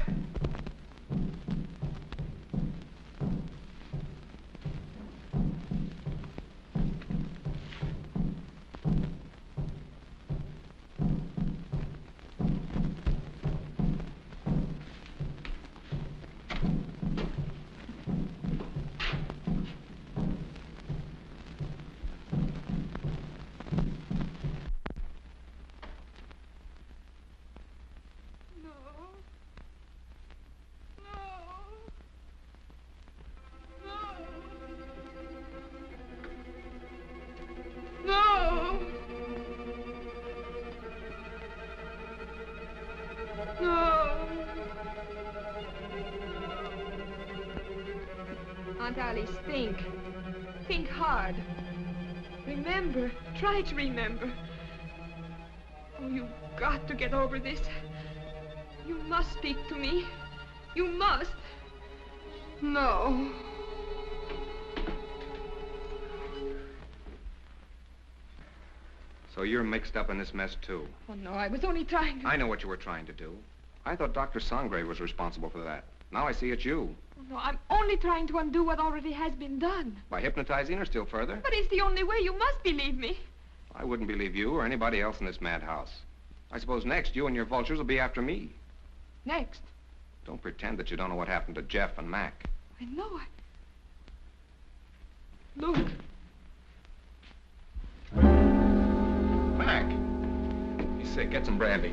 No! No! Aunt Alice, think. Think hard. Remember. Try to remember. Oh, you've got to get over this. You must speak to me. You must. No. So you're mixed up in this mess, too. Oh, no, I was only trying to... I know what you were trying to do. I thought Dr. Sangre was responsible for that. Now I see it's you. Oh, no, I'm only trying to undo what already has been done. By hypnotizing her still further? But it's the only way. You must believe me. I wouldn't believe you or anybody else in this madhouse. I suppose next you and your vultures will be after me. Next. Don't pretend that you don't know what happened to Jeff and Mac. I know. Look. Mac! He's sick. Get some brandy.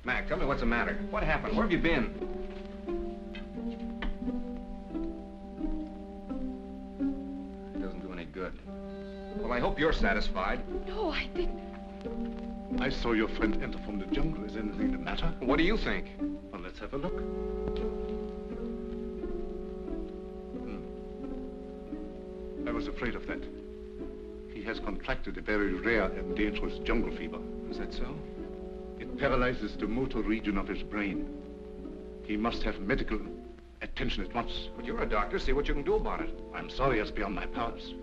Mac, tell me what's the matter. What happened? Where have you been? It doesn't do any good. Well, I hope you're satisfied. No, I didn't. I saw your friend enter from the jungle. Is anything the matter? What do you think? Well, let's have a look. I was afraid of that. He has contracted a very rare and dangerous jungle fever. Is that so? It paralyzes the motor region of his brain. He must have medical attention at once. But you're a doctor. See what you can do about it. I'm sorry, it's beyond my powers.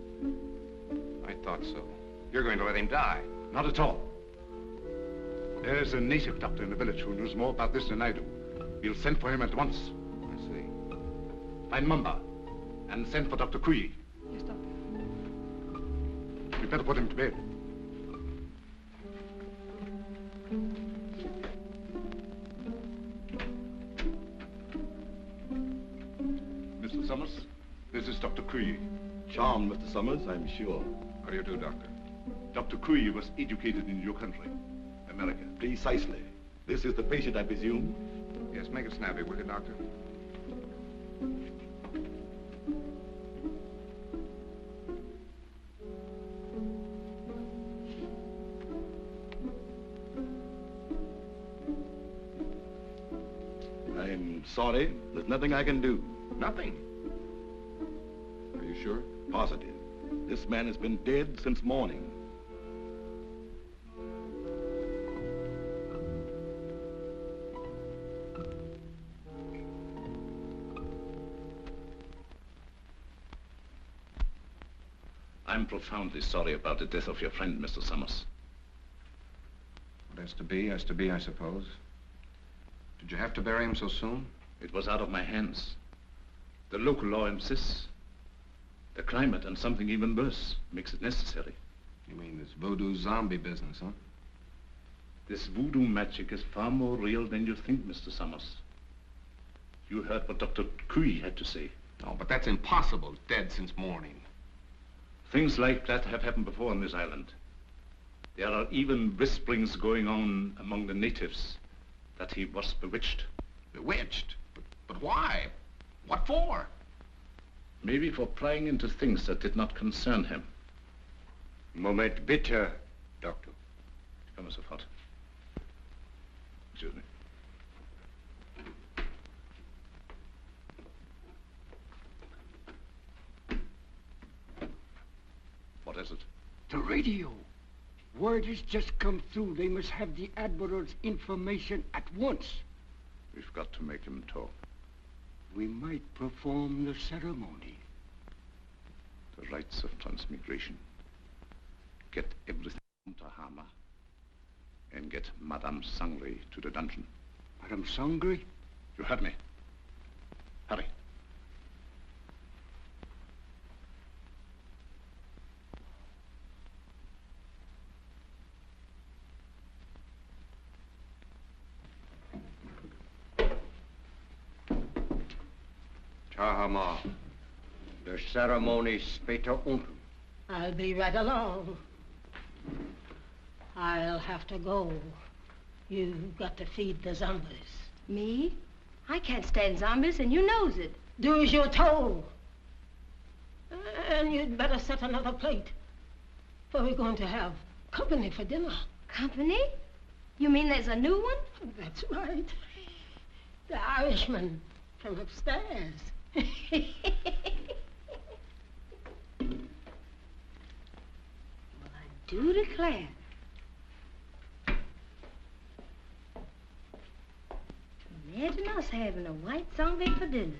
I thought so. You're going to let him die. Not at all. There is a native doctor in the village who knows more about this than I do. We'll send for him at once. I see. Find Mamba and send for Dr. Kui. Yes, Doctor. We better put him to bed. Mr. Summers, this is Dr. Kui. Charmed, Mr. Summers, I'm sure. How do you do, Doctor? Dr. Kui was educated in your country, America. Precisely. This is the patient, I presume? Yes, make it snappy, will you, Doctor? sorry. There's nothing I can do. Nothing. Are you sure? Positive. This man has been dead since morning. I'm profoundly sorry about the death of your friend, Mr. Summers. What has to be, I suppose. Did you have to bury him so soon? It was out of my hands. The local law insists. The climate and something even worse makes it necessary. You mean this voodoo zombie business, huh? This voodoo magic is far more real than you think, Mr. Summers. You heard what Dr. Cui had to say. Oh, but that's impossible. Dead since morning. Things like that have happened before on this island. There are even whisperings going on among the natives that he was bewitched. Bewitched? But why? What for? Maybe for prying into things that did not concern him. Moment bitte, Doctor. Come sofort. Excuse me. What is it? The radio. Word has just come through. They must have the Admiral's information at once. We've got to make him talk. We might perform the ceremony. The rites of transmigration. Get everything to Hama. And get Madame Sangre to the dungeon. Madame Sangre? You heard me. Hurry. Tahama. The ceremony später unten. I'll be right along. I'll have to go. You've got to feed the zombies. Me? I can't stand zombies, and you knows it. Do as you're told. And you'd better set another plate. For we're going to have company for dinner. Company? You mean there's a new one? That's right. The Irishman from upstairs. Well, I do declare. Imagine us having a white zombie for dinner.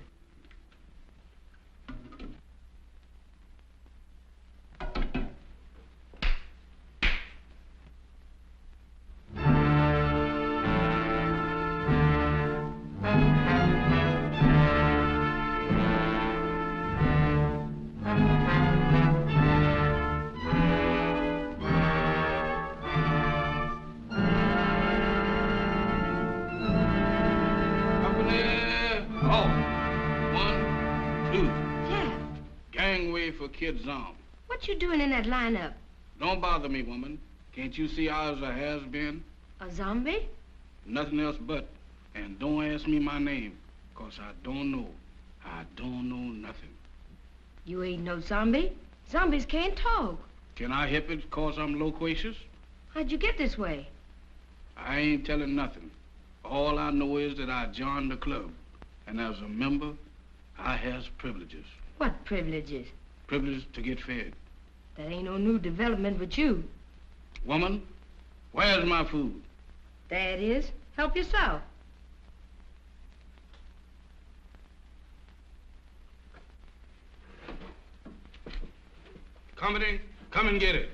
Kid Zom. What you doing in that lineup? Don't bother me, woman. Can't you see I was a has-been? A zombie? Nothing else but. And don't ask me my name, 'cause I don't know. I don't know nothing. You ain't no zombie. Zombies can't talk. Can I help it 'cause I'm loquacious? How'd you get this way? I ain't telling nothing. All I know is that I joined the club. And as a member, I has privileges. What privileges? Privilege to get fed. That ain't no new development with you. Woman, where's my food? There it is. Help yourself. Company, come and get it.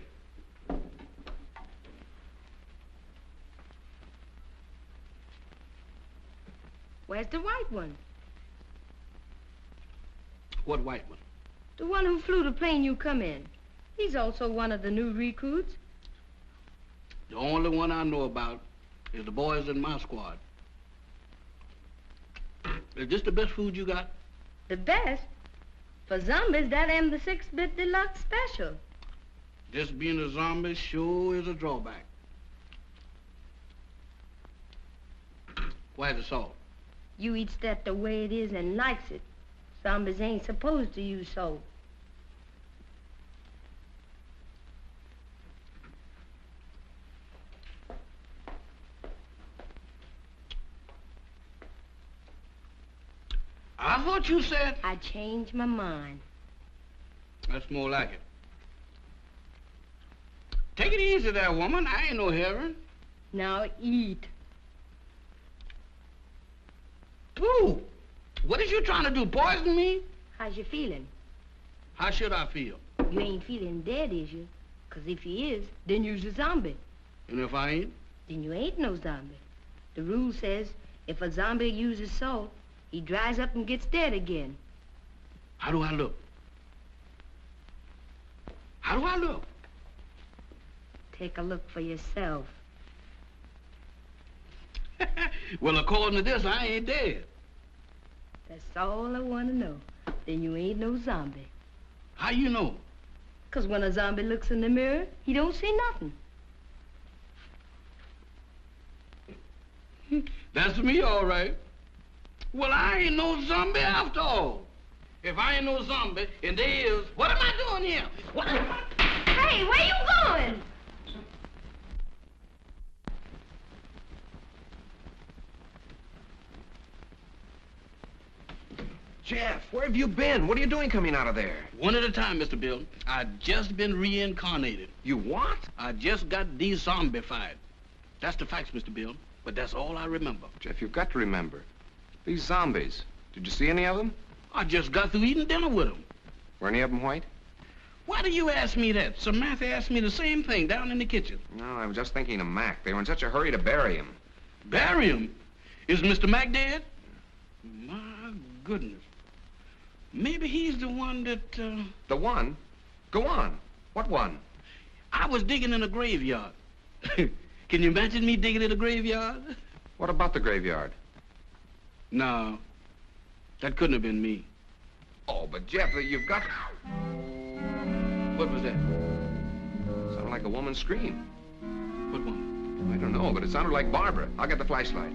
Where's the white one? What white one? The one who flew the plane you come in. He's also one of the new recruits. The only one I know about is the boys in my squad. Is this the best food you got? The best? For zombies, that am the 6-bit deluxe special. This being a zombie sure is a drawback. Where's the salt? You eats that the way it is and likes it. Zombies ain't supposed to use salt. I thought you said... I changed my mind. That's more like it. Take it easy there, woman. I ain't no heron. Now eat. Pooh! What is you trying to do, poison me? How's you feeling? How should I feel? You ain't feeling dead, is you? 'Cause if you is, then you's a zombie. And if I ain't? Then you ain't no zombie. The rule says if a zombie uses salt, he dries up and gets dead again. How do I look? How do I look? Take a look for yourself. Well, according to this, I ain't dead. That's all I want to know. Then you ain't no zombie. How you know? 'Cause when a zombie looks in the mirror, he don't see nothing. That's me, all right. Well, I ain't no zombie after all. If I ain't no zombie, and there is, what am I doing here? What am I... Hey, where you going? Jeff, where have you been? What are you doing coming out of there? One at a time, Mr. Bill. I just been reincarnated. You what? I just got de-zombified. That's the facts, Mr. Bill. But that's all I remember. Jeff, you've got to remember. These zombies. Did you see any of them? I just got through eating dinner with them. Were any of them white? Why do you ask me that? Samantha asked me the same thing down in the kitchen. No, I was just thinking of Mac. They were in such a hurry to bury him. Bury him? Is Mr. Mac dead? My goodness. Maybe he's the one that, The one? Go on. What one? I was digging in a graveyard. Can you imagine me digging in a graveyard? What about the graveyard? No. That couldn't have been me. Oh, but Jeff, you've got... What was that? Sounded like a woman's scream. What one? I don't know, but it sounded like Barbara. I'll get the flashlight.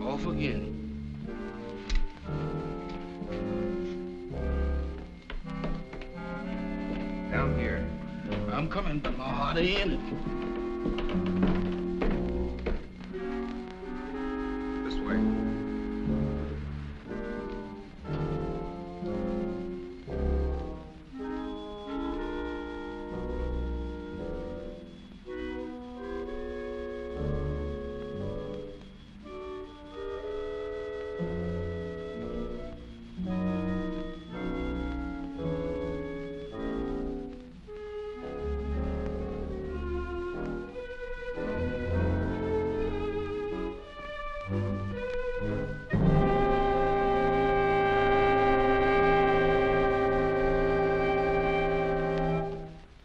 Off again. Down here. I'm coming, but my heart ain't in it. This way.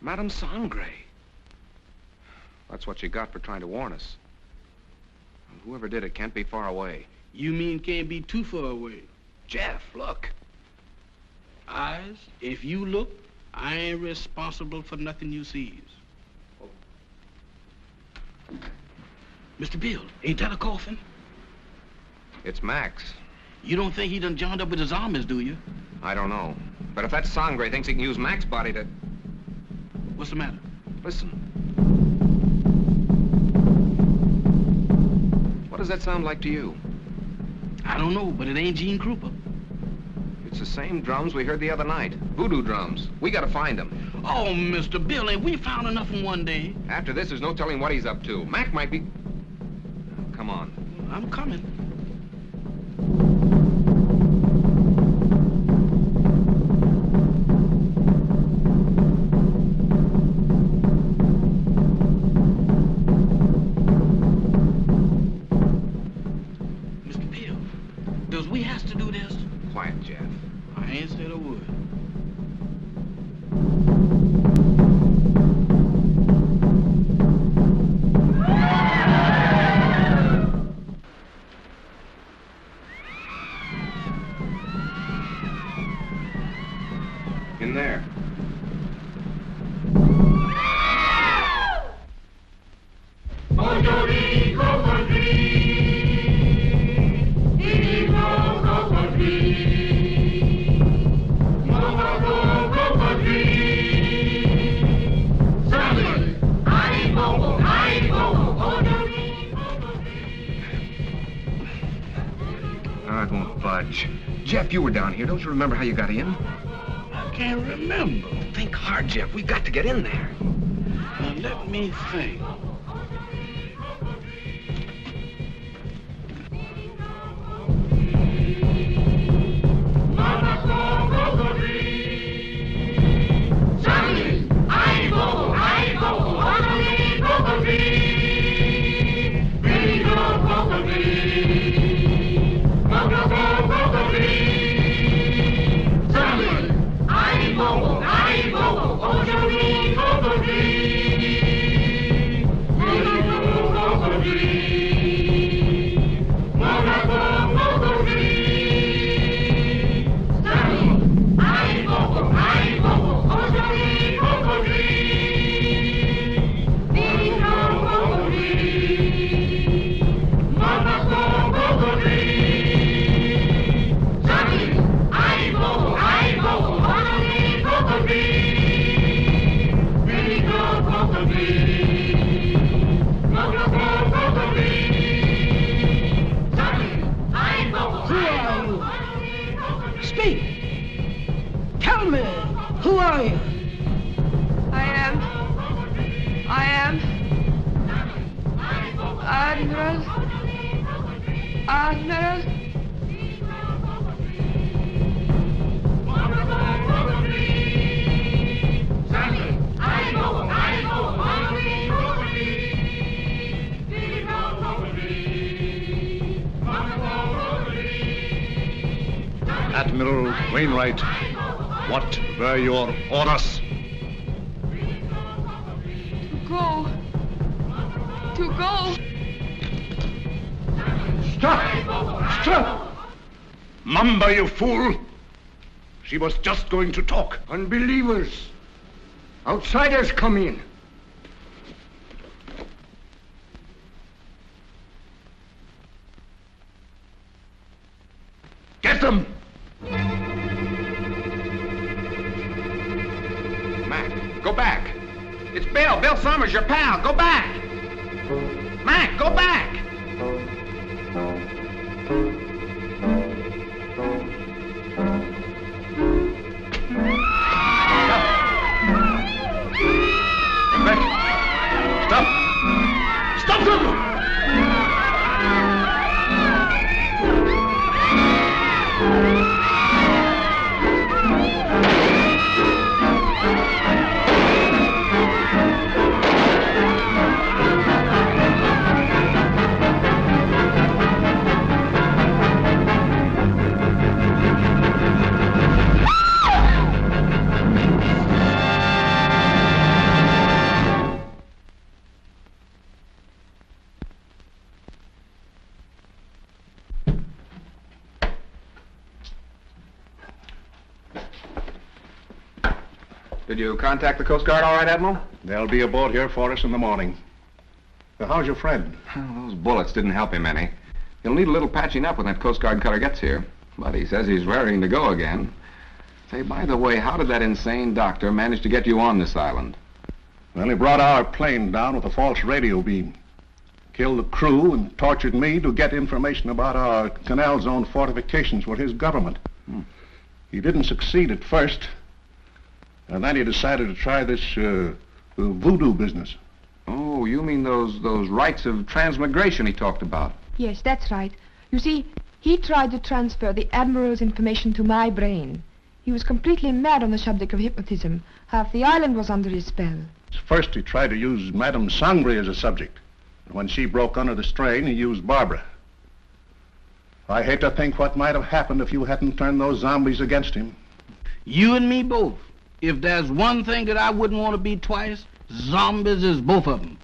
Madame Sangre. That's what you got for trying to warn us. And whoever did it can't be far away. You mean can't be too far away? Jeff, look. Eyes, if you look, I ain't responsible for nothing you sees. Mr. Bill, ain't that a coffin? It's Max. You don't think he done joined up with the zombies, do you? I don't know. But if that Sangre thinks he can use Max's body to... What's the matter? Listen. What does that sound like to you? I don't know, but it ain't Gene Krupa. It's the same drums we heard the other night. Voodoo drums. We gotta find them. Oh, Mr. Bill, ain't we found enough in one day? After this, there's no telling what he's up to. Mac might be... Come on. I'm coming. Mr. Bill, does we have to do this? Quiet, Jeff. I ain't said a word. In there. All right, come on. Jeff, you were down here. Don't you remember how you got in? I can't remember. Think hard, Jeff. We've got to get in there. Now, let me think. Admiral Wainwright, what were your orders? To go. Stop! Stop! Mamba, you fool! She was just going to talk. Unbelievers. Outsiders come in. Get them! Mac, go back. It's Bill. Bill Summers, your pal. Go back. Mac, go back. Stop them! Did you contact the Coast Guard all right, Admiral? They'll be aboard here for us in the morning. Now, how's your friend? Those bullets didn't help him any. He'll need a little patching up when that Coast Guard cutter gets here. But he says he's raring to go again. Say, by the way, how did that insane doctor manage to get you on this island? Well, he brought our plane down with a false radio beam. Killed the crew and tortured me to get information about our canal zone fortifications with his government. He didn't succeed at first. And then he decided to try this voodoo business. Oh, you mean those rites of transmigration he talked about? Yes, that's right. You see, he tried to transfer the Admiral's information to my brain. He was completely mad on the subject of hypnotism. Half the island was under his spell. First, he tried to use Madame Sangre as a subject. And when she broke under the strain, he used Barbara. I hate to think what might have happened if you hadn't turned those zombies against him. You and me both. If there's one thing that I wouldn't want to be twice, zombies is both of them.